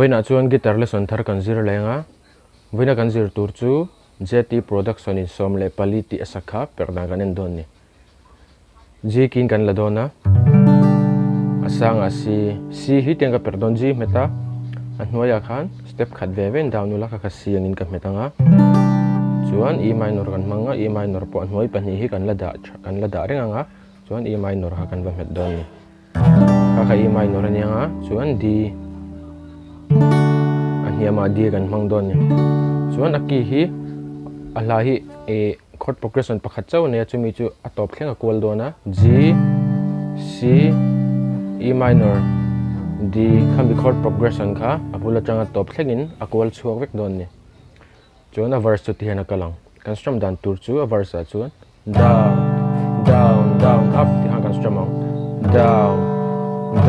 Voina chuan guitar lesson thar kan zir lenga. Voina kan zir tur chu JT production in Sawmlehpali ti asakha Perhdan kan endon ni. Ji kin kan ladona. Asanga si hi tenga Perhdan ji meta. Annoya khan step khat veven down nula ka si angin ka metanga. Chuan E minor kan manga E minor po anhoi pani hi kan lada renga. Chuan E minor ha kan va met don ni. Kaka E minor ania nga chuan D anhiama D kan mang don ni. Chuan aki hi alahi e chord progression pakhat chaw ne chumi chu atop thlenga kol dona G C E minor D khambi chord progression kha apula changa top thlengin akwal chuak vek don ni. Chuan a verse chu tiana kalang kan strum dan tur chu a verse a chuan down down down up ti han kan strum down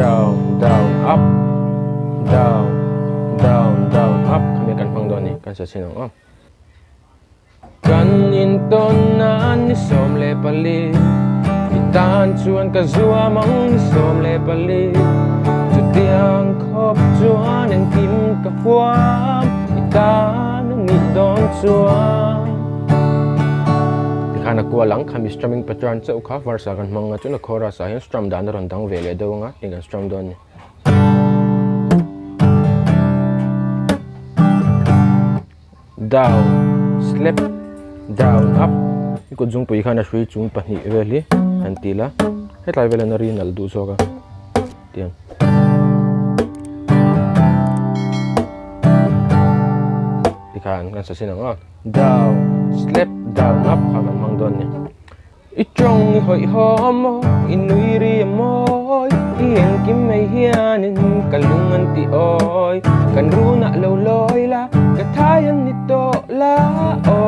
down down up down down down up kami kan pang don ni kan sa sinong kan inton na ni Sawmlehpali itan chuan ka zua mang ni Sawmlehpali tiang khop chuan en kim ka huam itan ni don chuan khana ko lang khami strumming pattern chau kha verse kan manga chuna chorus a hian strum dan ron dang vele dawanga tingan strum don ni down slap down up iko jung pui khana shui chung pani veli antila hetlai vele na rinal du soga tian ikan kan sa sinang down slap down up kaman mang don ni ichong hoi homo inui ri moy ien kim mai hianin kalungan ti oi kan runa lo loi la kathayan nito la o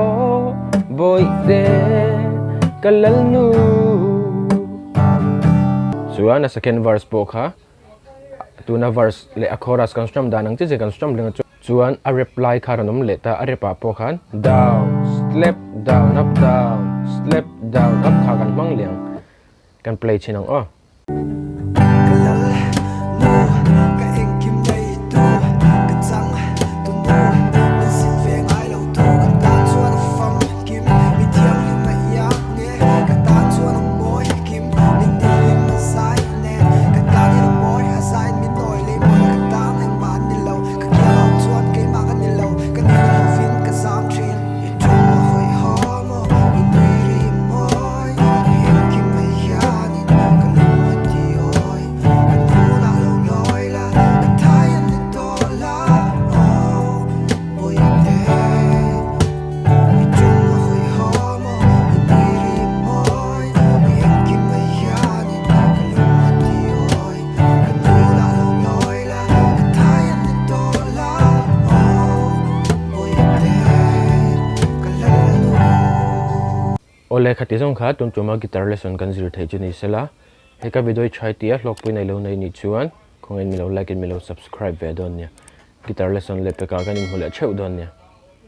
boy de kalal nu suana second verse po kha tuna verse le a chorus kan strum danang che kan strum lenga chuan a reply kharanum leta a repa po khan down slap down up kha kan mang liang kan play chinang ole khati jong kha tumtuma guitar lesson kan zir thei chuni sela heka video chai tia hlawkpui nei lo nei ni chuan khongen mi lo like and mi lo subscribe ve don nia guitar lesson le peka kan in hula cheu don nia